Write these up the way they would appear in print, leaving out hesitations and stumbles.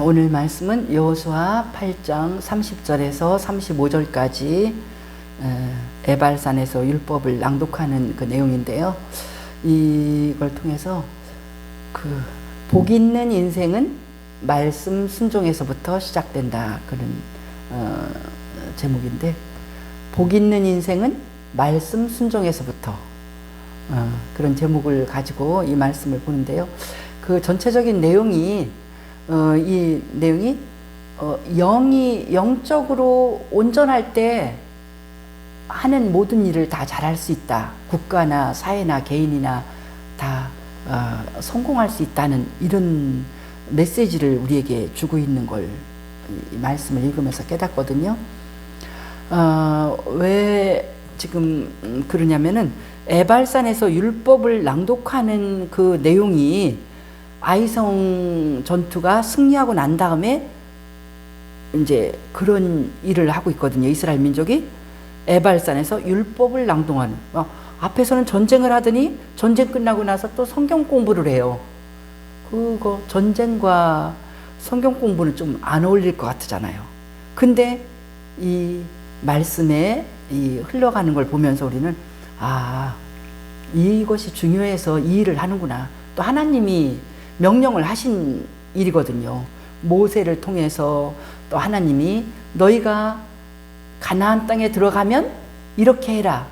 오늘 말씀은 여호수아 8장 30절에서 35절까지 에발산에서 율법을 낭독하는 그 내용인데요. 이걸 통해서 복 있는 인생은 말씀 순종에서부터 시작된다, 그런 제목인데, 복 있는 인생은 말씀 순종에서부터, 그런 제목을 가지고 이 말씀을 보는데요. 그 전체적인 내용이 이 내용이 영적으로 온전할 때 하는 모든 일을 다 잘할 수 있다. 국가나 사회나 개인이나 다 성공할 수 있다는 이런 메시지를 우리에게 주고 있는 걸 이 말씀을 읽으면서 깨닫거든요. 왜 지금 그러냐면은 에발산에서 율법을 낭독하는 그 내용이 아이성 전투가 승리하고 난 다음에 이제 그런 일을 하고 있거든요. 이스라엘 민족이 에발산에서 율법을 낭독하는, 앞에서는 전쟁을 하더니 전쟁 끝나고 나서 또 성경 공부를 해요. 그거 전쟁과 성경 공부는 좀 안 어울릴 것 같잖아요. 근데 이 말씀에 이 흘러가는 걸 보면서 우리는 이것이 중요해서 이 일을 하는구나. 또 하나님이 명령을 하신 일이거든요. 모세를 통해서 또 하나님이 너희가 가나안 땅에 들어가면 이렇게 해라.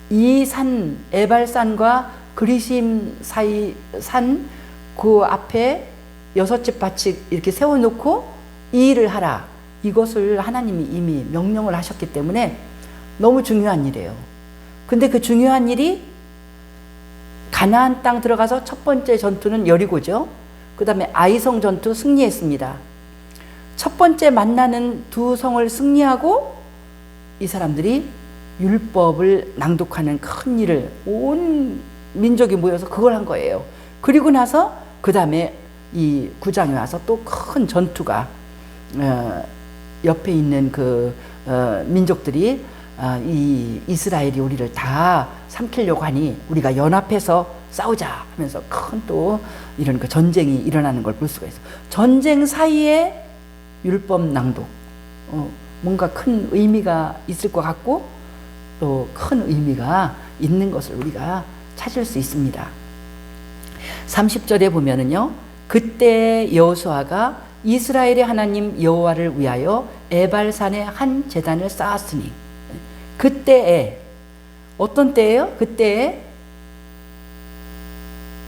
이 산 에발산과 그리심 사이 산 그 앞에 6째 밭이 이렇게 세워놓고 이 일을 하라. 이것을 하나님이 이미 명령을 하셨기 때문에 너무 중요한 일이에요. 근데 그 중요한 일이 가나안 땅 들어가서 첫 번째 전투는 여리고죠. 그 다음에 아이성 전투 승리했습니다. 첫 번째 만나는 두 성을 승리하고 이 사람들이 율법을 낭독하는 큰 일을 온 민족이 모여서 그걸 한 거예요. 그리고 나서 그 다음에 이 9장에 와서 또 큰 전투가 옆에 있는 그 민족들이 이 이스라엘이 우리를 다 삼키려고 하니 우리가 연합해서 싸우자 하면서 큰 또 이런 그 전쟁이 일어나는 걸 볼 수가 있어요. 전쟁 사이에 율법 낭독, 뭔가 큰 의미가 있을 것 같고 또 큰 의미가 있는 것을 우리가 찾을 수 있습니다. 30절에 보면은요, 그때 여호수아가 이스라엘의 하나님 여호와를 위하여 에발산에 한 제단을 쌓았으니, 그때에, 어떤 때예요? 그때에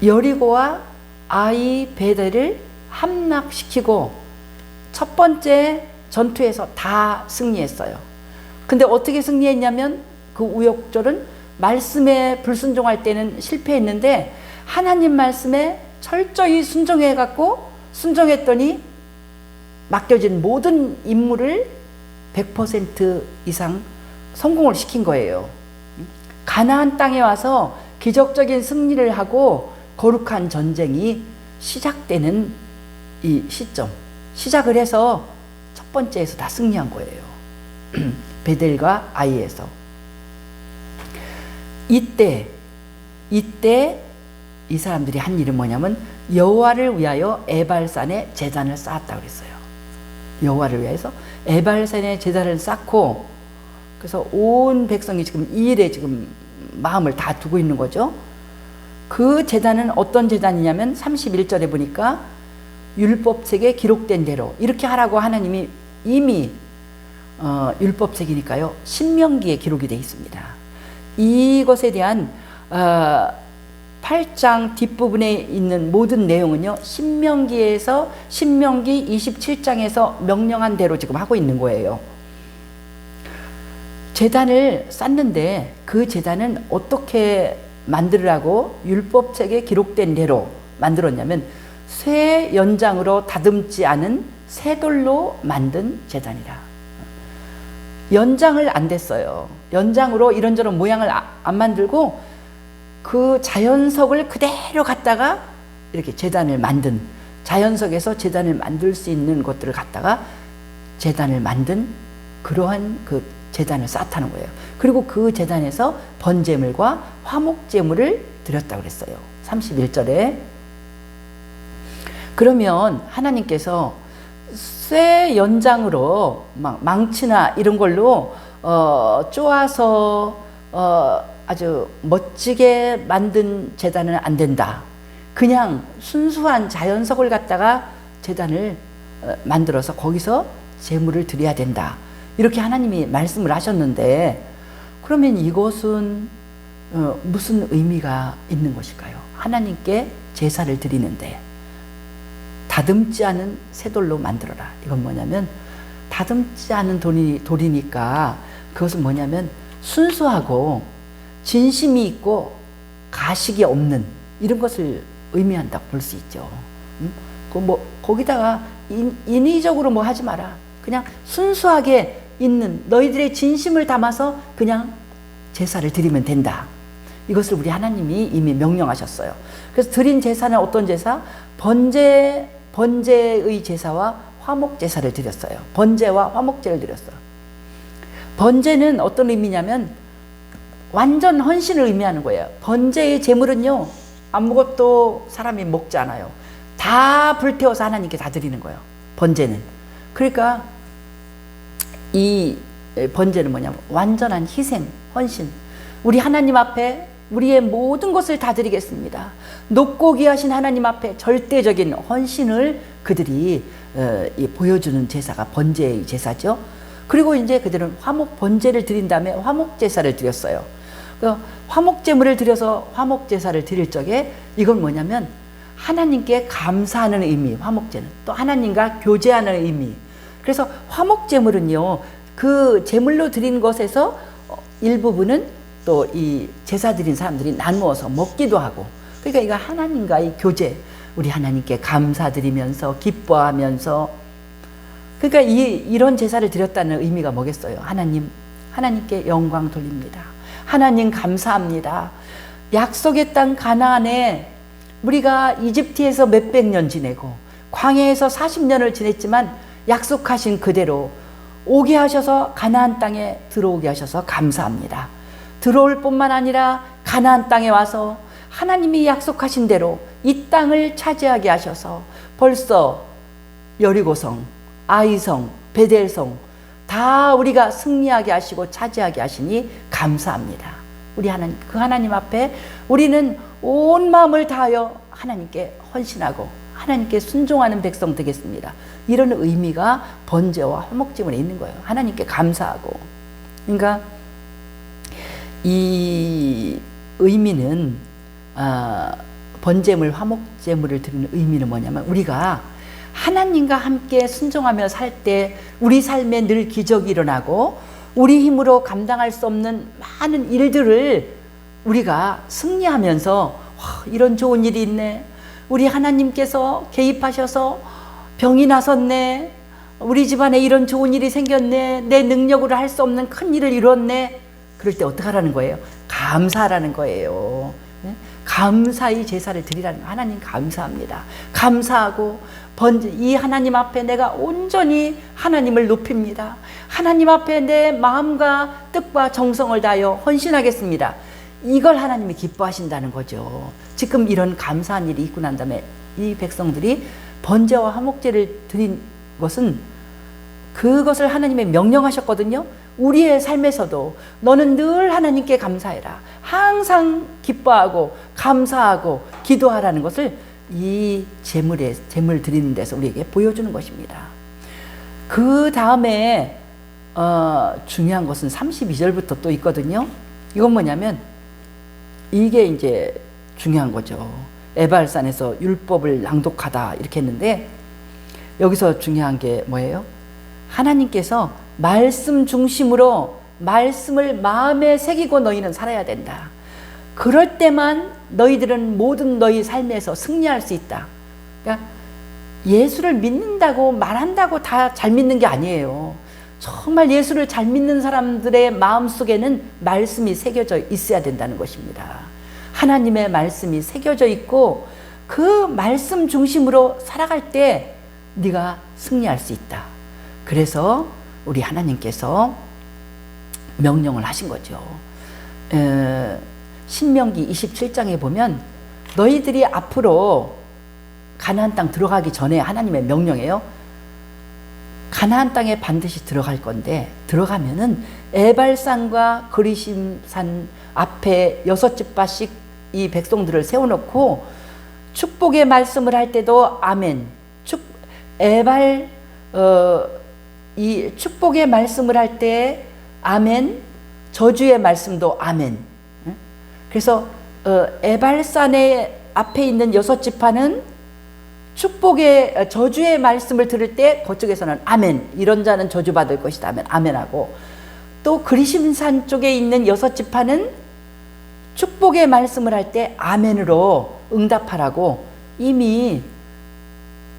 여리고와 아이 베델을 함락시키고 첫 번째 전투에서 다 승리했어요. 근데 어떻게 승리했냐면, 그 우욕절은 말씀에 불순종할 때는 실패했는데 하나님 말씀에 철저히 순종해갖고 순종했더니 맡겨진 모든 임무를 100% 이상 성공을 시킨 거예요. 가나안 땅에 와서 기적적인 승리를 하고 거룩한 전쟁이 시작되는 이 시점, 시작을 해서 첫 번째에서 다 승리한 거예요. 베델과 아이에서. 이때 이 사람들이 한 일은 뭐냐면 여호와를 위하여 에발산에 제단을 쌓았다고 그랬어요. 여호와를 위해서 에발산에 제단을 쌓고, 그래서 온 백성이 지금 이 일에 지금 마음을 다 두고 있는 거죠. 그 제단은 어떤 제단이냐면 31절에 보니까 율법책에 기록된 대로 이렇게 하라고 하나님이 이미 율법책이니까요, 신명기에 기록이 되어 있습니다. 이것에 대한 8장 뒷부분에 있는 모든 내용은요, 신명기에서 신명기 27장에서 명령한 대로 지금 하고 있는 거예요. 제단을 쌓는데 그 제단은 어떻게 만들으라고 율법책에 기록된 대로 만들었냐면, 쇠 연장으로 다듬지 않은 쇠돌로 만든 제단이라. 연장을 안 됐어요. 연장으로 이런저런 모양을 안 만들고 그 자연석을 그대로 갖다가 이렇게 제단을 만든, 자연석에서 제단을 만들 수 있는 것들을 갖다가 제단을 만든 그러한 그 제단을 쌓다는 거예요. 그리고 그 제단에서 번제물과 화목제물을 드렸다고 그랬어요. 31절에 그러면 하나님께서 쇠 연장으로 막 망치나 이런 걸로 쪼아서 아주 멋지게 만든 제단은 안 된다. 그냥 순수한 자연석을 갖다가 제단을 만들어서 거기서 제물을 드려야 된다. 이렇게 하나님이 말씀을 하셨는데, 그러면 이것은 무슨 의미가 있는 것일까요? 하나님께 제사를 드리는데 다듬지 않은 쇠돌로 만들어라. 이건 뭐냐면, 다듬지 않은 돌이니까 그것은 뭐냐면 순수하고 진심이 있고 가식이 없는 이런 것을 의미한다고 볼 수 있죠. 거기다가 인위적으로 뭐 하지 마라. 그냥 순수하게 있는 너희들의 진심을 담아서 그냥 제사를 드리면 된다. 이것을 우리 하나님이 이미 명령하셨어요. 그래서 드린 제사는 어떤 제사? 번제의 제사와 화목 제사를 드렸어요. 번제와 화목제를 드렸어요. 번제는 어떤 의미냐면 완전 헌신을 의미하는 거예요. 번제의 제물은요, 아무것도 사람이 먹지 않아요. 다 불태워서 하나님께 다 드리는 거예요. 번제는. 그러니까 이 번제는 뭐냐면 완전한 희생, 헌신. 우리 하나님 앞에 우리의 모든 것을 다 드리겠습니다. 높고 귀하신 하나님 앞에 절대적인 헌신을 그들이 보여주는 제사가 번제의 제사죠. 그리고 이제 그들은 화목 번제를 드린 다음에 화목 제사를 드렸어요. 화목 제물을 드려서 화목 제사를 드릴 적에 이건 뭐냐면 하나님께 감사하는 의미, 화목제는 또 하나님과 교제하는 의미. 그래서 화목 제물은요, 그 제물로 드린 것에서 일부분은 또 이 제사 드린 사람들이 나누어서 먹기도 하고, 그러니까 이거 하나님과의 교제, 우리 하나님께 감사드리면서 기뻐하면서, 그러니까 이런 제사를 드렸다는 의미가 뭐겠어요? 하나님께 영광 돌립니다. 하나님 감사합니다. 약속의 땅 가나안에 우리가 이집트에서 몇백 년 지내고 광야에서 40년을 지냈지만 약속하신 그대로 오게 하셔서 가나안 땅에 들어오게 하셔서 감사합니다. 들어올 뿐만 아니라 가나안 땅에 와서 하나님이 약속하신 대로 이 땅을 차지하게 하셔서 벌써 여리고성, 아이성, 베델성 다 우리가 승리하게 하시고 차지하게 하시니 감사합니다. 우리 하나님, 그 하나님 앞에 우리는 온 마음을 다하여 하나님께 헌신하고 하나님께 순종하는 백성 되겠습니다. 이런 의미가 번제와 화목제물에 있는 거예요. 하나님께 감사하고. 그러니까 이 의미는 번제물, 화목제물을 드리는 의미는 뭐냐면 우리가 하나님과 함께 순종하며 살 때 우리 삶에 늘 기적이 일어나고 우리 힘으로 감당할 수 없는 많은 일들을 우리가 승리하면서 와, 이런 좋은 일이 있네. 우리 하나님께서 개입하셔서 병이 나섰네. 우리 집안에 이런 좋은 일이 생겼네. 내 능력으로 할 수 없는 큰 일을 이뤘네. 그럴 때 어떻게 하라는 거예요? 감사하라는 거예요. 감사의 제사를 드리라는 거예요. 하나님 감사합니다. 감사하고 이 하나님 앞에 내가 온전히 하나님을 높입니다. 하나님 앞에 내 마음과 뜻과 정성을 다하여 헌신하겠습니다. 이걸 하나님이 기뻐하신다는 거죠. 지금 이런 감사한 일이 있고 난 다음에 이 백성들이 번제와 화목제를 드린 것은 그것을 하나님이 명령하셨거든요. 우리의 삶에서도 너는 늘 하나님께 감사해라. 항상 기뻐하고 감사하고 기도하라는 것을 이 제물 드리는 데서 우리에게 보여주는 것입니다. 그 다음에 중요한 것은 32절부터 또 있거든요. 이건 뭐냐면 이게 이제 중요한 거죠. 에발산에서 율법을 낭독하다 이렇게 했는데 여기서 중요한 게 뭐예요? 하나님께서 말씀 중심으로 말씀을 마음에 새기고 너희는 살아야 된다. 그럴 때만 너희들은 모든 너희 삶에서 승리할 수 있다. 그러니까 예수를 믿는다고 말한다고 다 잘 믿는 게 아니에요. 정말 예수를 잘 믿는 사람들의 마음속에는 말씀이 새겨져 있어야 된다는 것입니다. 하나님의 말씀이 새겨져 있고 그 말씀 중심으로 살아갈 때 네가 승리할 수 있다. 그래서 우리 하나님께서 명령을 하신 거죠. 신명기 27장에 보면 너희들이 앞으로 가나안 땅 들어가기 전에 하나님의 명령이에요. 가나안 땅에 반드시 들어갈 건데 들어가면은 에발산과 그리심산 앞에 6지파씩 이 백성들을 세워놓고 축복의 말씀을 할 때도 아멘. 이 축복의 말씀을 할 때 아멘. 저주의 말씀도 아멘. 그래서 에발산의 앞에 있는 6지파는 축복의 저주의 말씀을 들을 때 그쪽에서는 아멘. 이런 자는 저주받을 것이다 하면 아멘하고, 또 그리심산 쪽에 있는 6지파는 축복의 말씀을 할 때 아멘으로 응답하라고 이미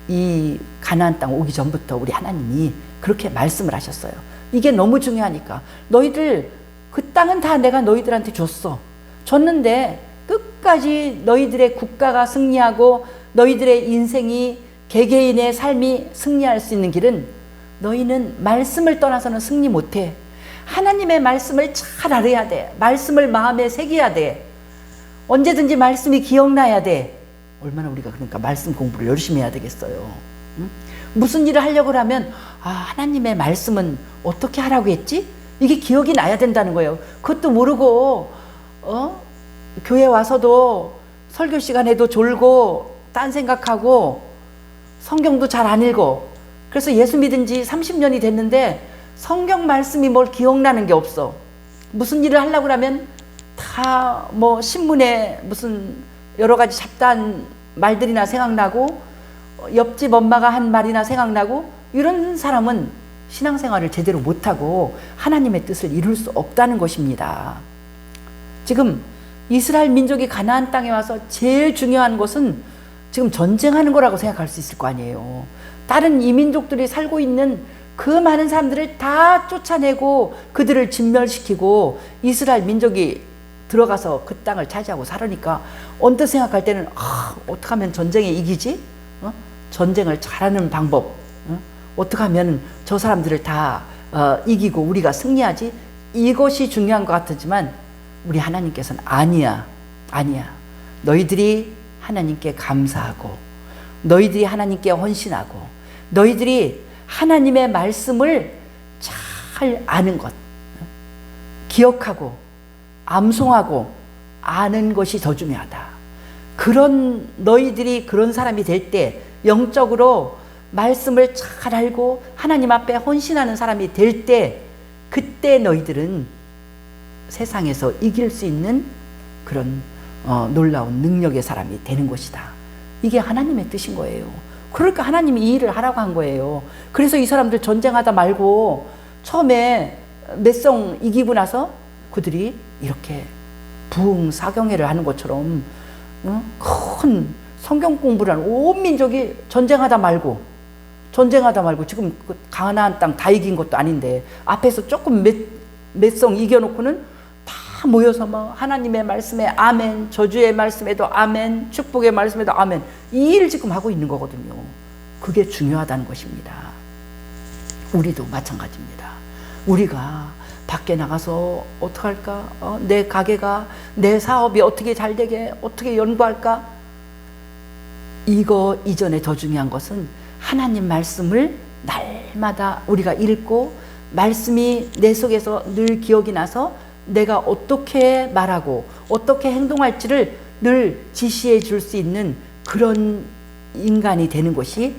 이 가나안 땅 오기 전부터 우리 하나님이 그렇게 말씀을 하셨어요. 이게 너무 중요하니까. 너희들 그 땅은 다 내가 너희들한테 줬는데 끝까지 너희들의 국가가 승리하고 너희들의 인생이 개개인의 삶이 승리할 수 있는 길은 너희는 말씀을 떠나서는 승리 못해. 하나님의 말씀을 잘 알아야 돼. 말씀을 마음에 새겨야 돼. 언제든지 말씀이 기억나야 돼. 얼마나 우리가 그러니까 말씀 공부를 열심히 해야 되겠어요. 응? 무슨 일을 하려고 하면 하나님의 말씀은 어떻게 하라고 했지? 이게 기억이 나야 된다는 거예요. 그것도 모르고 교회 와서도 설교 시간에도 졸고 딴 생각하고 성경도 잘 안 읽어. 그래서 예수 믿은 지 30년이 됐는데 성경 말씀이 뭘 기억나는 게 없어. 무슨 일을 하려고 하면 다 뭐 신문에 무슨 여러 가지 잡다한 말들이나 생각나고 옆집 엄마가 한 말이나 생각나고, 이런 사람은 신앙생활을 제대로 못하고 하나님의 뜻을 이룰 수 없다는 것입니다. 지금 이스라엘 민족이 가나안 땅에 와서 제일 중요한 것은 지금 전쟁하는 거라고 생각할 수 있을 거 아니에요. 다른 이민족들이 살고 있는 그 많은 사람들을 다 쫓아내고 그들을 진멸시키고 이스라엘 민족이 들어가서 그 땅을 차지하고 살으니까 언뜻 생각할 때는 어떻게 하면 전쟁에 이기지? 전쟁을 잘하는 방법, 어떻게 하면 저 사람들을 다 이기고 우리가 승리하지? 이것이 중요한 것 같지만 우리 하나님께서는 아니야. 너희들이 하나님께 감사하고 너희들이 하나님께 헌신하고 너희들이 하나님의 말씀을 잘 아는 것, 기억하고 암송하고 아는 것이 더 중요하다. 그런 너희들이 그런 사람이 될 때, 영적으로 말씀을 잘 알고 하나님 앞에 헌신하는 사람이 될 때, 그때 너희들은 세상에서 이길 수 있는 그런 놀라운 능력의 사람이 되는 것이다. 이게 하나님의 뜻인 거예요. 그러니까 하나님이 이 일을 하라고 한 거예요. 그래서 이 사람들 전쟁하다 말고 처음에 몇 이기고 나서 그들이 이렇게 부흥사경회를 하는 것처럼 큰 성경 공부를 하는 온 민족이 전쟁하다 말고 지금 가나안 땅 다 이긴 것도 아닌데 앞에서 조금 몇 성 이겨놓고는 다 모여서 하나님의 말씀에 아멘, 저주의 말씀에도 아멘, 축복의 말씀에도 아멘, 이 일을 지금 하고 있는 거거든요. 그게 중요하다는 것입니다. 우리도 마찬가지입니다. 우리가 밖에 나가서 어떡할까? 내 가게가, 내 사업이 어떻게 잘 되게, 어떻게 연구할까? 이거 이전에 더 중요한 것은 하나님 말씀을 날마다 우리가 읽고 말씀이 내 속에서 늘 기억이 나서 내가 어떻게 말하고 어떻게 행동할지를 늘 지시해 줄 수 있는 그런 인간이 되는 것이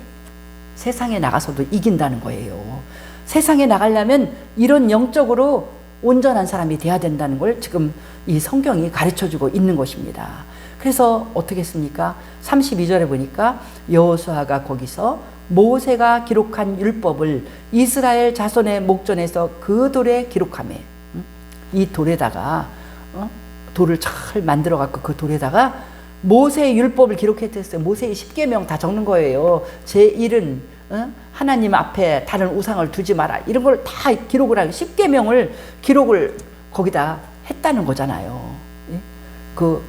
세상에 나가서도 이긴다는 거예요. 세상에 나가려면 이런 영적으로 온전한 사람이 돼야 된다는 걸 지금 이 성경이 가르쳐주고 있는 것입니다. 그래서 어떻게 했습니까? 32절에 보니까 여호수아가 거기서 모세가 기록한 율법을 이스라엘 자손의 목전에서 그 돌에 기록하매, 이 돌에다가 돌을 잘 만들어 갖고 그 돌에다가 모세의 율법을 기록했어요. 모세의 10계명 다 적는 거예요. 제1은 하나님 앞에 다른 우상을 두지 마라, 이런 걸 다 기록을 하고 10계명을 기록을 거기다 했다는 거잖아요. 그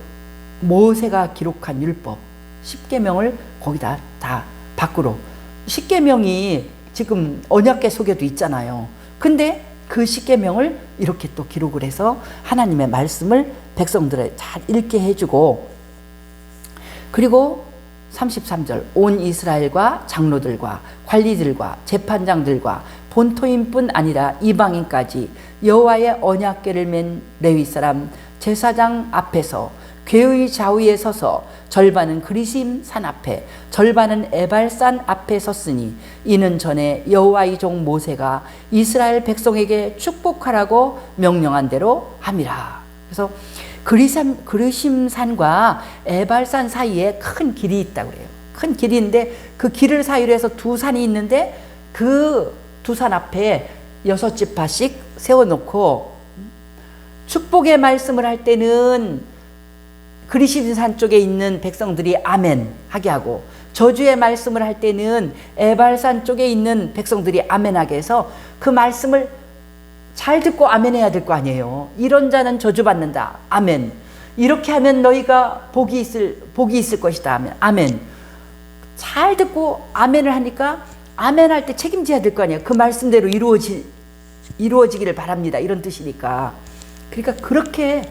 모세가 기록한 율법 10계명을 거기다 다 밖으로, 10계명이 지금 언약궤 속에도 있잖아요. 근데 그 10계명을 이렇게 또 기록을 해서 하나님의 말씀을 백성들에 잘 읽게 해주고, 그리고 33절 온 이스라엘과 장로들과 관리들과 재판장들과 본토인뿐 아니라 이방인까지 여호와의 언약궤를 맨 레위 사람 제사장 앞에서 궤의 좌우에 서서 절반은 그리심 산 앞에 절반은 에발산 앞에 섰으니 이는 전에 여호와의 종 모세가 이스라엘 백성에게 축복하라고 명령한 대로 함이라. 그래서 그리심산과 에발산 사이에 큰 길이 있다고 그래요. 큰 길이 있는데 그 길을 사이로 해서 두 산이 있는데 그 두 산 앞에 6지파씩 세워놓고 축복의 말씀을 할 때는 그리심산 쪽에 있는 백성들이 아멘 하게 하고 저주의 말씀을 할 때는 에발산 쪽에 있는 백성들이 아멘 하게 해서 그 말씀을 잘 듣고 아멘 해야 될 거 아니에요. 이런 자는 저주받는다. 아멘. 이렇게 하면 너희가 복이 있을 것이다. 아멘. 잘 듣고 아멘을 하니까 아멘 할 때 책임져야 될 거 아니에요. 그 말씀대로 이루어지기를 바랍니다. 이런 뜻이니까. 그러니까 그렇게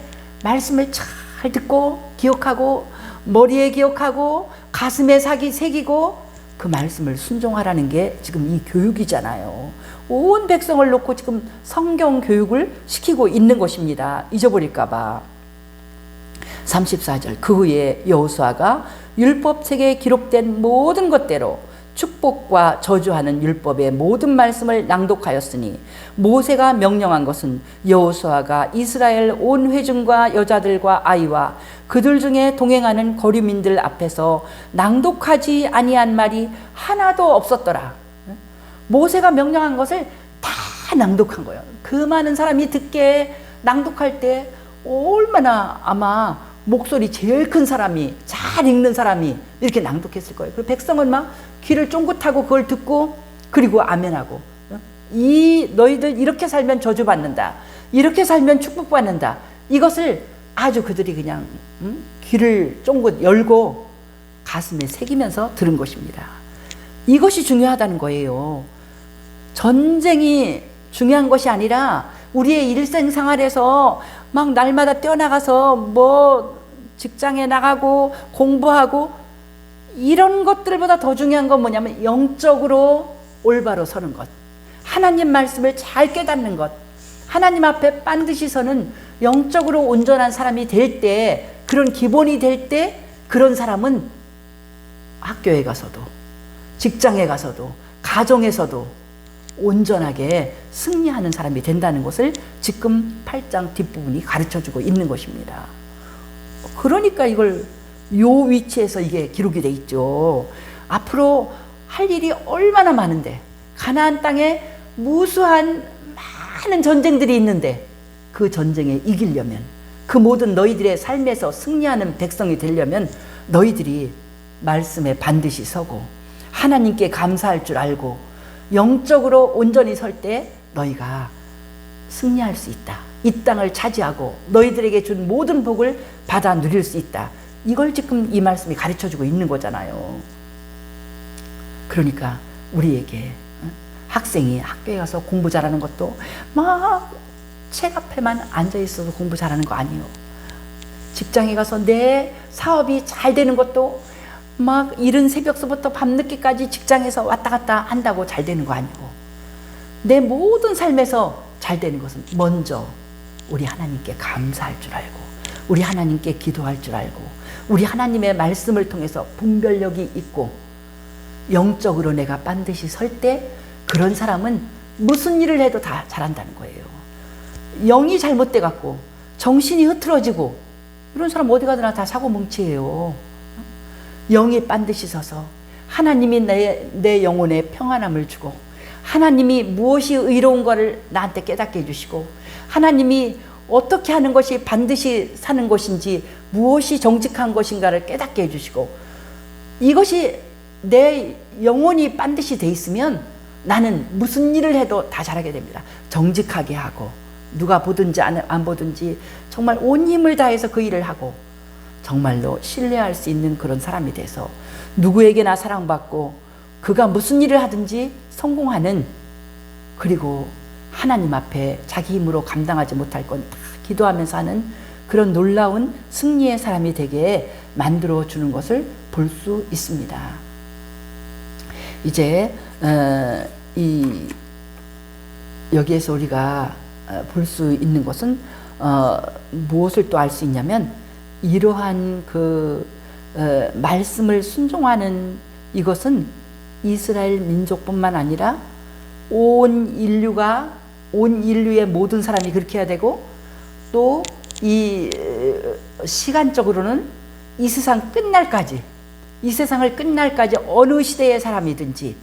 말씀을 잘 듣고 기억하고 머리에 기억하고 가슴에 새기고 그 말씀을 순종하라는 게 지금 이 교육이잖아요. 온 백성을 놓고 지금 성경 교육을 시키고 있는 것입니다. 잊어버릴까 봐. 34절 그 후에 여호수아가 율법책에 기록된 모든 것대로 축복과 저주하는 율법의 모든 말씀을 낭독하였으니 모세가 명령한 것은 여호수아가 이스라엘 온 회중과 여자들과 아이와 그들 중에 동행하는 거류민들 앞에서 낭독하지 아니한 말이 하나도 없었더라. 모세가 명령한 것을 다 낭독한 거예요. 그 많은 사람이 듣게 낭독할 때 얼마나 아마 목소리 제일 큰 사람이 잘 읽는 사람이 이렇게 낭독했을 거예요. 그 백성은 막 귀를 쫑긋하고 그걸 듣고 그리고 아멘하고 너희들 이렇게 살면 저주받는다. 이렇게 살면 축복받는다. 이것을 아주 그들이 그냥 귀를 쫑긋 열고 가슴에 새기면서 들은 것입니다. 이것이 중요하다는 거예요. 전쟁이 중요한 것이 아니라 우리의 일생생활에서 막 날마다 뛰어나가서 뭐 직장에 나가고 공부하고 이런 것들보다 더 중요한 건 뭐냐면 영적으로 올바로 서는 것, 하나님 말씀을 잘 깨닫는 것, 하나님 앞에 반드시 서는 영적으로 온전한 사람이 될 때, 그런 기본이 될 때 그런 사람은 학교에 가서도 직장에 가서도 가정에서도 온전하게 승리하는 사람이 된다는 것을 지금 8장 뒷부분이 가르쳐주고 있는 것입니다. 그러니까 이걸 요 위치에서 이게 기록이 돼 있죠. 앞으로 할 일이 얼마나 많은데 가나안 땅에 무수한 많은 전쟁들이 있는데 그 전쟁에 이기려면 그 모든 너희들의 삶에서 승리하는 백성이 되려면 너희들이 말씀에 반드시 서고 하나님께 감사할 줄 알고 영적으로 온전히 설 때 너희가 승리할 수 있다. 이 땅을 차지하고 너희들에게 준 모든 복을 받아 누릴 수 있다. 이걸 지금 이 말씀이 가르쳐주고 있는 거잖아요. 그러니까 우리에게 학생이 학교에 가서 공부 잘하는 것도 막 책 앞에만 앉아있어서 공부 잘하는 거 아니에요. 직장에 가서 내 사업이 잘 되는 것도 막 이른 새벽서부터 밤늦게까지 직장에서 왔다 갔다 한다고 잘 되는 거 아니고 내 모든 삶에서 잘 되는 것은 먼저 우리 하나님께 감사할 줄 알고 우리 하나님께 기도할 줄 알고 우리 하나님의 말씀을 통해서 분별력이 있고 영적으로 내가 반드시 설 때 그런 사람은 무슨 일을 해도 다 잘한다는 거예요. 영이 잘못돼 갖고 정신이 흐트러지고 이런 사람 어디 가더나 다 사고뭉치예요. 영이 반드시 서서 하나님이 내 영혼에 평안함을 주고 하나님이 무엇이 의로운 것을 나한테 깨닫게 해주시고 하나님이 어떻게 하는 것이 반드시 사는 것인지 무엇이 정직한 것인가를 깨닫게 해주시고 이것이 내 영혼이 반드시 돼 있으면 나는 무슨 일을 해도 다 잘하게 됩니다. 정직하게 하고 누가 보든지 안 보든지 정말 온 힘을 다해서 그 일을 하고 정말로 신뢰할 수 있는 그런 사람이 돼서 누구에게나 사랑받고 그가 무슨 일을 하든지 성공하는 그리고 하나님 앞에 자기 힘으로 감당하지 못할 건 다 기도하면서 하는 그런 놀라운 승리의 사람이 되게 만들어 주는 것을 볼 수 있습니다. 이제 여기에서 우리가 볼 수 있는 것은 무엇을 또 알 수 있냐면, 이러한 말씀을 순종하는 이것은 이스라엘 민족뿐만 아니라 온 인류의 모든 사람이 그렇게 해야 되고, 또 이 시간적으로는 이 세상 끝날까지, 이 세상을 끝날까지 어느 시대의 사람이든지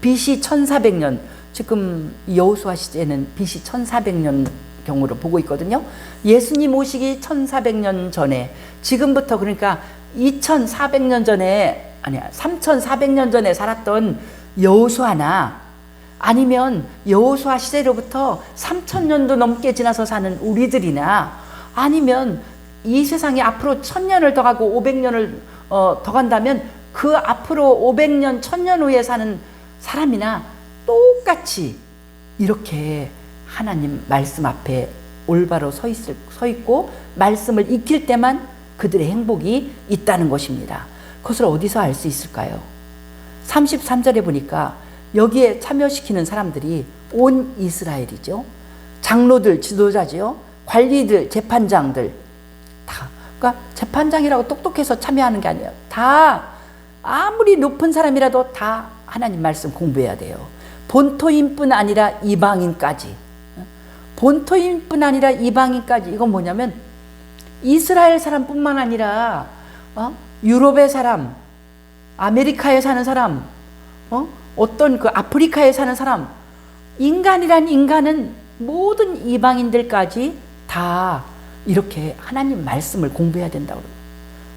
BC 1400년, 지금 여호수아 시대는 BC 1400년 경으로 보고 있거든요. 예수님 오시기 1400년 전에, 지금부터 그러니까 2400년 전에, 아니야 3400년 전에 살았던 여호수아나, 아니면 여호수아 시대로부터 3000년도 넘게 지나서 사는 우리들이나, 아니면 이 세상에 앞으로 1000년을 더 가고 500년을 더 간다면 그 앞으로 500년, 1000년 후에 사는 사람이나 똑같이 이렇게 하나님 말씀 앞에 올바로 서 있고 말씀을 익힐 때만 그들의 행복이 있다는 것입니다. 그것을 어디서 알 수 있을까요? 33절에 보니까 여기에 참여시키는 사람들이 온 이스라엘이죠. 장로들, 지도자죠. 관리들, 재판장들 다. 그러니까 재판장이라고 똑똑해서 참여하는 게 아니에요. 다 아무리 높은 사람이라도 다 하나님 말씀 공부해야 돼요. 본토인뿐 아니라 이방인까지. 본토인뿐 아니라 이방인까지. 이건 뭐냐면 이스라엘 사람뿐만 아니라 유럽의 사람, 아메리카에 사는 사람, 어떤 그 아프리카에 사는 사람, 인간이란 인간은 모든 이방인들까지 다 이렇게 하나님 말씀을 공부해야 된다고.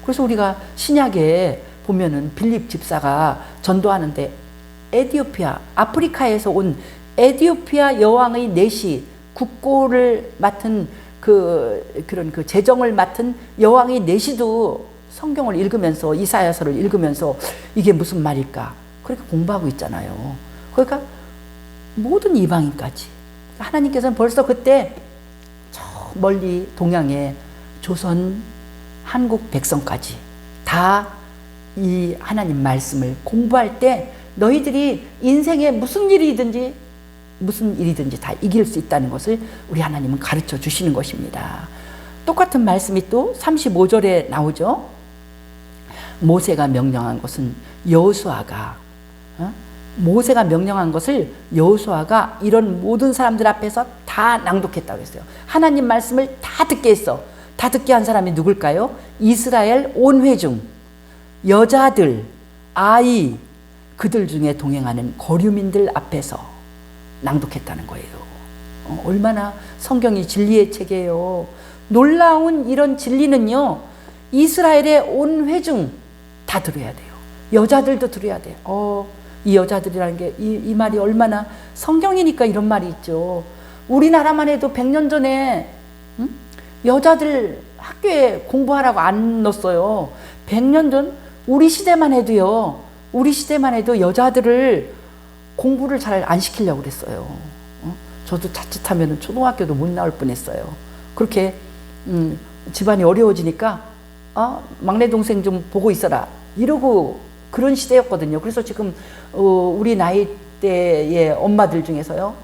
그래서 우리가 신약에 보면은 빌립 집사가 전도하는데 에티오피아, 아프리카에서 온 에티오피아 여왕의 내시, 국고를 맡은 그런 재정을 맡은 여왕의 내시도 성경을 읽으면서, 이사야서를 읽으면서 이게 무슨 말일까? 그렇게 공부하고 있잖아요. 그러니까 모든 이방인까지 하나님께서는 벌써 그때 저 멀리 동양의 조선, 한국 백성까지 다 이 하나님 말씀을 공부할 때 너희들이 인생에 무슨 일이든지 다 이길 수 있다는 것을 우리 하나님은 가르쳐 주시는 것입니다. 똑같은 말씀이 또 35절에 나오죠. 모세가 명령한 것은 여호수아가 모세가 명령한 것을 여호수아가 이런 모든 사람들 앞에서 다 낭독했다고 했어요. 하나님 말씀을 다 듣게 했어. 다 듣게 한 사람이 누굴까요? 이스라엘 온 회중, 여자들, 아이, 그들 중에 동행하는 거류민들 앞에서 낭독했다는 거예요. 얼마나 성경이 진리의 책이에요. 놀라운 이런 진리는요, 이스라엘의 온 회중 다 들어야 돼요. 여자들도 들어야 돼요. 이 여자들이라는 게 이 말이 얼마나 성경이니까 이런 말이 있죠. 우리나라만 해도 100년 전에 여자들 학교에 공부하라고 안 넣었어요. 100년 전 우리 시대만 해도 여자들을 공부를 잘 안 시키려고 그랬어요. 저도 자칫하면 초등학교도 못 나올 뻔했어요. 그렇게 집안이 어려워지니까 막내 동생 좀 보고 있어라 이러고 그런 시대였거든요. 그래서 지금 우리 나이대의 엄마들 중에서요,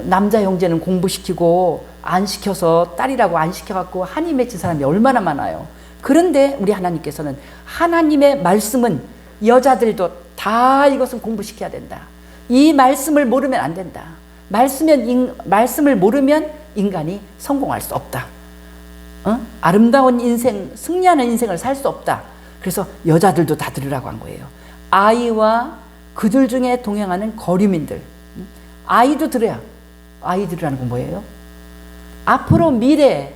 남자 형제는 공부시키고 안 시켜서 딸이라고 안 시켜갖고 한이 맺힌 사람이 얼마나 많아요. 그런데 우리 하나님께서는 하나님의 말씀은 여자들도 다 이것은 공부시켜야 된다. 이 말씀을 모르면 안 된다. 말씀을 모르면 인간이 성공할 수 없다. 아름다운 인생, 승리하는 인생을 살 수 없다. 그래서 여자들도 다 들으라고 한 거예요. 아이와 그들 중에 동행하는 거류민들. 아이도 들어야. 아이 들으라는 건 뭐예요? 앞으로 미래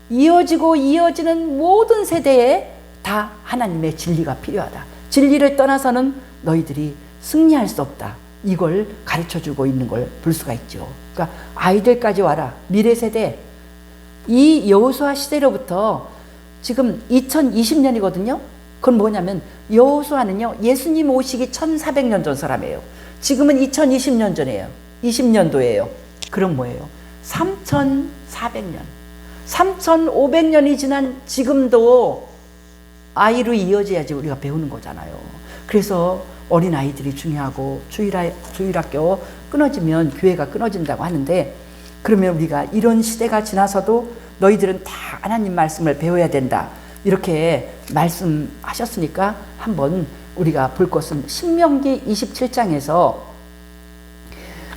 이어지는 모든 세대에 다 하나님의 진리가 필요하다. 진리를 떠나서는 너희들이 승리할 수 없다. 이걸 가르쳐주고 있는 걸 볼 수가 있죠. 그러니까 아이들까지 와라. 미래 세대. 이 여호수아 시대로부터 지금 2020년이거든요. 그건 뭐냐면 여호수아는요, 예수님 오시기 1400년 전 사람이에요. 지금은 2020년 전이에요. 20년도예요. 그럼 뭐예요? 3400년. 3500년이 지난 지금도 아이로 이어져야지 우리가 배우는 거잖아요. 그래서 어린아이들이 중요하고 주일학교 끊어지면 교회가 끊어진다고 하는데, 그러면 우리가 이런 시대가 지나서도 너희들은 다 하나님 말씀을 배워야 된다, 이렇게 말씀하셨으니까 한번 우리가 볼 것은 신명기 27장에서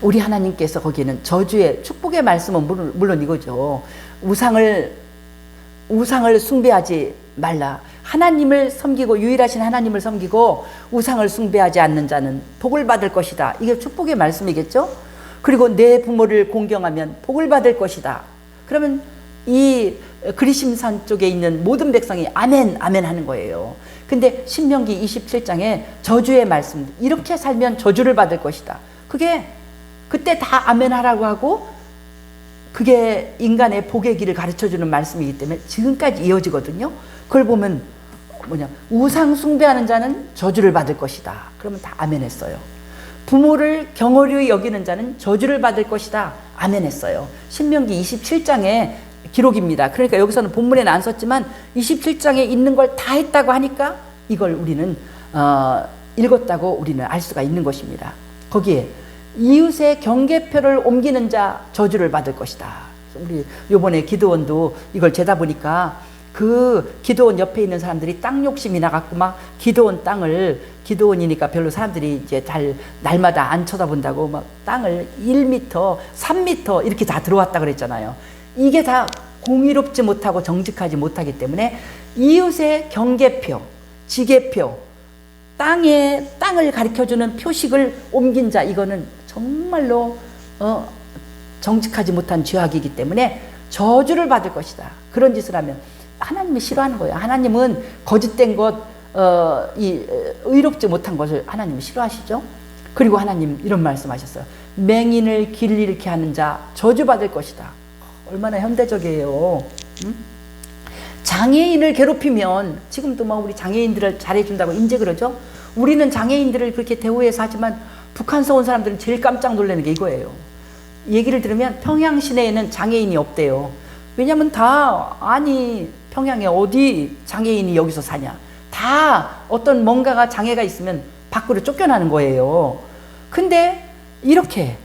우리 하나님께서 거기에는 저주의 축복의 말씀은 물론 이거죠. 우상을 숭배하지 말라. 하나님을 섬기고 유일하신 하나님을 섬기고 우상을 숭배하지 않는 자는 복을 받을 것이다. 이게 축복의 말씀이겠죠. 그리고 내 부모를 공경하면 복을 받을 것이다. 그러면 이 그리심산 쪽에 있는 모든 백성이 아멘 아멘 하는 거예요. 근데 신명기 27장에 저주의 말씀, 이렇게 살면 저주를 받을 것이다. 그게 그때 다 아멘 하라고 하고 그게 인간의 복의 길을 가르쳐주는 말씀이기 때문에 지금까지 이어지거든요. 그걸 보면 우상 숭배하는 자는 저주를 받을 것이다. 그러면 다 아멘 했어요. 부모를 경홀히 여기는 자는 저주를 받을 것이다. 아멘 했어요. 신명기 27장에 기록입니다. 그러니까 여기서는 본문에는 안 썼지만 27장에 있는 걸 다 했다고 하니까 이걸 우리는 읽었다고 우리는 알 수가 있는 것입니다. 거기에 이웃의 경계표를 옮기는 자 저주를 받을 것이다. 우리 요번에 기도원도 이걸 재다 보니까 그 기도원 옆에 있는 사람들이 땅 욕심이 나갖고 막 기도원 땅을, 기도원이니까 별로 사람들이 이제 날마다 안 쳐다본다고 막 땅을 1m, 3m 이렇게 다 들어왔다 그랬잖아요. 이게 다 공의롭지 못하고 정직하지 못하기 때문에 이웃의 경계표, 지계표, 땅을 가르쳐주는 표식을 옮긴 자, 이거는 정말로 정직하지 못한 죄악이기 때문에 저주를 받을 것이다. 그런 짓을 하면 하나님이 싫어하는 거예요. 하나님은 거짓된 것, 의롭지 못한 것을 하나님이 싫어하시죠. 그리고 하나님 이런 말씀하셨어요. 맹인을 길 잃게 하는 자 저주받을 것이다. 얼마나 현대적이에요. 응? 장애인을 괴롭히면, 지금도 막 우리 장애인들을 잘해준다고 인제 그러죠. 우리는 장애인들을 그렇게 대우해서 하지만 북한서 온 사람들은 제일 깜짝 놀라는 게 이거예요. 얘기를 들으면 평양 시내에는 장애인이 없대요. 왜냐면 평양에 어디 장애인이 여기서 사냐. 다 어떤 뭔가가 장애가 있으면 밖으로 쫓겨나는 거예요. 근데 이렇게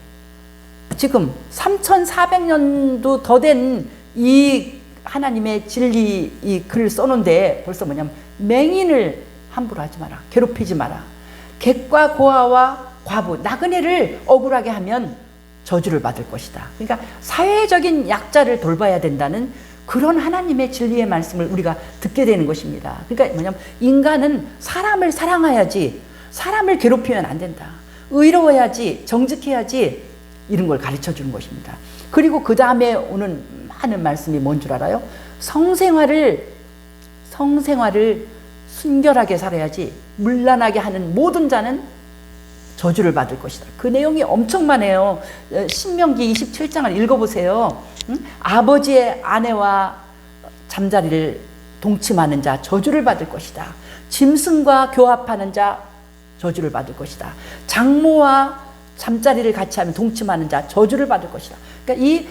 지금 3400년도 더 된 이 하나님의 진리 이 글을 써놓은데 벌써 맹인을 함부로 하지 마라. 괴롭히지 마라. 객과 고아와 과부, 나그네를 억울하게 하면 저주를 받을 것이다. 그러니까 사회적인 약자를 돌봐야 된다는 그런 하나님의 진리의 말씀을 우리가 듣게 되는 것입니다. 그러니까 인간은 사람을 사랑해야지, 사람을 괴롭히면 안 된다. 의로워야지, 정직해야지, 이런 걸 가르쳐 주는 것입니다. 그리고 그 다음에 오는 많은 말씀이 뭔 줄 알아요? 성생활을 순결하게 살아야지 문란하게 하는 모든 자는 저주를 받을 것이다. 그 내용이 엄청 많아요. 신명기 27장을 읽어보세요. 아버지의 아내와 잠자리를 동침하는 자 저주를 받을 것이다. 짐승과 교합하는 자 저주를 받을 것이다. 장모와 잠자리를 같이 하면 동침하는 자 저주를 받을 것이다. 그러니까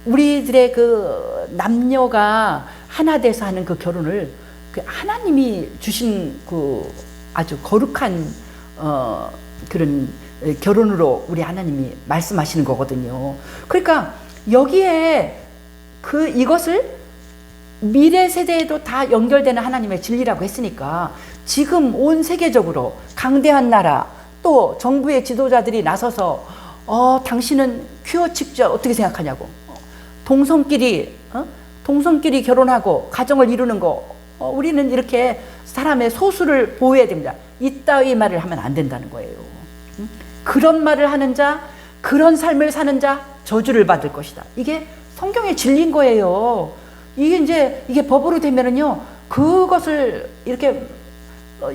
우리들의 그 남녀가 하나 돼서 하는 그 결혼을 하나님이 주신 그 아주 거룩한 그런 결혼으로 우리 하나님이 말씀하시는 거거든요. 그러니까 여기에 이것을 미래 세대에도 다 연결되는 하나님의 진리라고 했으니까 지금 온 세계적으로 강대한 나라 또 정부의 지도자들이 나서서 당신은 퀴어 측자 어떻게 생각하냐고, 동성끼리 결혼하고 가정을 이루는 거 우리는 이렇게 사람의 소수를 보호해야 됩니다. 이따위 말을 하면 안 된다는 거예요. 그런 말을 하는 자, 그런 삶을 사는 자 저주를 받을 것이다. 이게 성경의 진리인 거예요. 이게 법으로 되면은요, 그것을 이렇게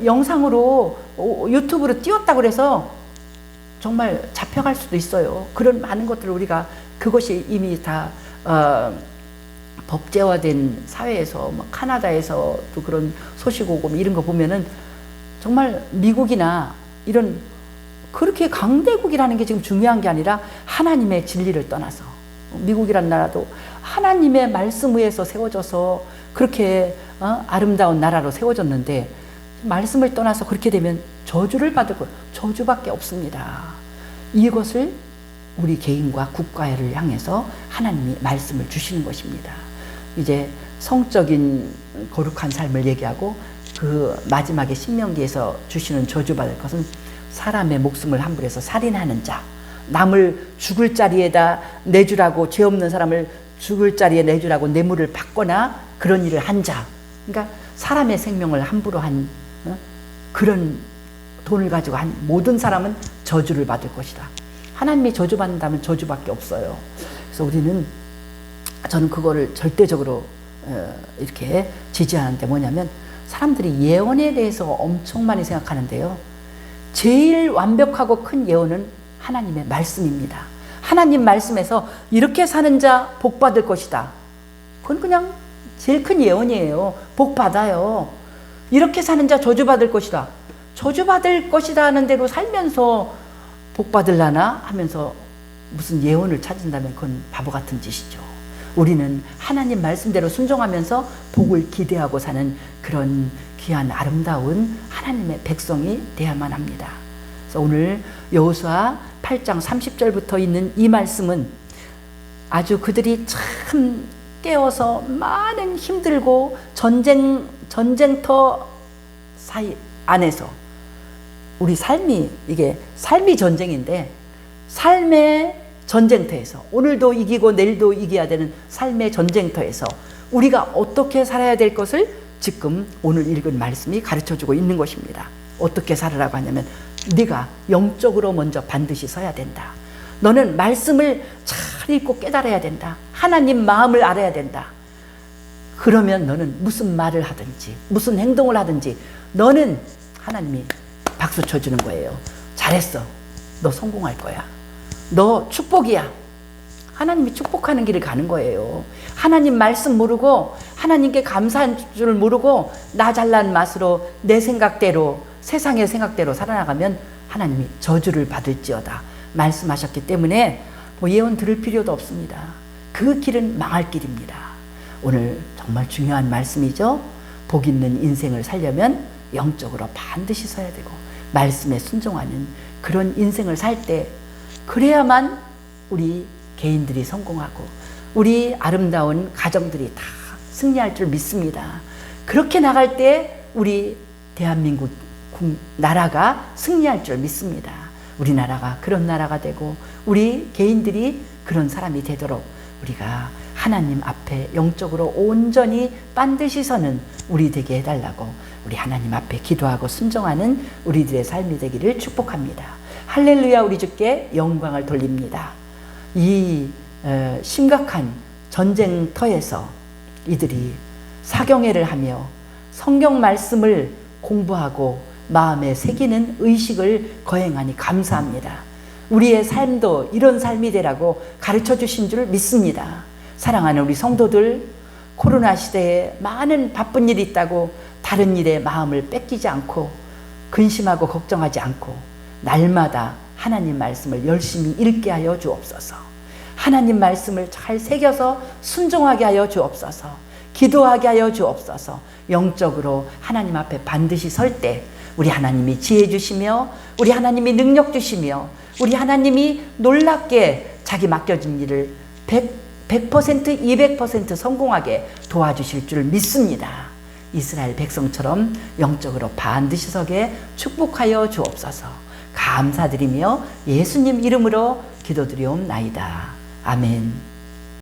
영상으로 유튜브로 띄웠다고 그래서 정말 잡혀갈 수도 있어요. 그런 많은 것들을 우리가 그것이 이미 다 법제화된 사회에서 카나다에서도 그런 소식 오고 이런 거 보면은 정말 미국이나 이런 그렇게 강대국이라는 게 지금 중요한 게 아니라 하나님의 진리를 떠나서 미국이란 나라도 하나님의 말씀 위에서 세워져서 그렇게 아름다운 나라로 세워졌는데 말씀을 떠나서 그렇게 되면 저주를 받을 거 저주밖에 없습니다. 이것을 우리 개인과 국가를 향해서 하나님이 말씀을 주시는 것입니다. 이제 성적인 거룩한 삶을 얘기하고 그 마지막에 신명기에서 주시는 저주받을 것은 사람의 목숨을 함부로 해서 살인하는 자, 남을 죽을 자리에다 내주라고, 죄 없는 사람을 죽을 자리에 내주라고 뇌물을 받거나 그런 일을 한 자, 그러니까 사람의 생명을 함부로 한 그런 돈을 가지고 한 모든 사람은 저주를 받을 것이다. 하나님이 저주받는다면 저주밖에 없어요. 그래서 저는 그거를 절대적으로 이렇게 지지하는데 뭐냐면, 사람들이 예언에 대해서 엄청 많이 생각하는데요. 제일 완벽하고 큰 예언은 하나님의 말씀입니다. 하나님 말씀에서 이렇게 사는 자 복 받을 것이다. 그건 그냥 제일 큰 예언이에요. 복 받아요. 이렇게 사는 자 저주 받을 것이다. 저주 받을 것이다 하는 대로 살면서 복 받을라나 하면서 무슨 예언을 찾는다면 그건 바보 같은 짓이죠. 우리는 하나님 말씀대로 순종하면서 복을 기대하고 사는 그런 귀한 아름다운 하나님의 백성이 되어야만 합니다. 그래서 오늘 여호수아 8장 30절부터 있는 이 말씀은 아주 그들이 참 깨어서 많은 힘들고 전쟁터 사이 안에서 우리 삶이, 이게 삶이 전쟁인데, 삶의 전쟁터에서 오늘도 이기고 내일도 이겨야 되는 삶의 전쟁터에서 우리가 어떻게 살아야 될 것을 지금 오늘 읽은 말씀이 가르쳐주고 있는 것입니다. 어떻게 살으라고 하냐면, 네가 영적으로 먼저 반드시 서야 된다. 너는 말씀을 잘 읽고 깨달아야 된다. 하나님 마음을 알아야 된다. 그러면 너는 무슨 말을 하든지 무슨 행동을 하든지 너는 하나님이 박수 쳐주는 거예요. 잘했어. 너 성공할 거야. 너 축복이야. 하나님이 축복하는 길을 가는 거예요. 하나님 말씀 모르고 하나님께 감사한 줄 모르고 나 잘난 맛으로 내 생각대로, 세상의 생각대로 살아나가면 하나님이 저주를 받을지어다 말씀하셨기 때문에 뭐 예언 들을 필요도 없습니다. 그 길은 망할 길입니다. 오늘 정말 중요한 말씀이죠. 복 있는 인생을 살려면 영적으로 반드시 서야 되고 말씀에 순종하는 그런 인생을 살 때, 그래야만 우리 개인들이 성공하고 우리 아름다운 가정들이 다 승리할 줄 믿습니다. 그렇게 나갈 때 우리 대한민국 나라가 승리할 줄 믿습니다. 우리나라가 그런 나라가 되고 우리 개인들이 그런 사람이 되도록 우리가 하나님 앞에 영적으로 온전히 반드시 서는 우리 되게 해달라고 우리 하나님 앞에 기도하고 순종하는 우리들의 삶이 되기를 축복합니다. 할렐루야. 우리 주께 영광을 돌립니다. 이 심각한 전쟁터에서 이들이 사경회를 하며 성경 말씀을 공부하고 마음에 새기는 의식을 거행하니 감사합니다. 우리의 삶도 이런 삶이 되라고 가르쳐 주신 줄 믿습니다. 사랑하는 우리 성도들, 코로나 시대에 많은 바쁜 일이 있다고 다른 일에 마음을 뺏기지 않고 근심하고 걱정하지 않고 날마다 하나님 말씀을 열심히 읽게 하여 주옵소서. 하나님 말씀을 잘 새겨서 순종하게 하여 주옵소서. 기도하게 하여 주옵소서. 영적으로 하나님 앞에 반드시 설 때 우리 하나님이 지혜 주시며 우리 하나님이 능력 주시며 우리 하나님이 놀랍게 자기 맡겨진 일을 100%, 200% 성공하게 도와주실 줄 믿습니다. 이스라엘 백성처럼 영적으로 반드시 서게 축복하여 주옵소서. 감사드리며 예수님 이름으로 기도드리옵나이다. 아멘.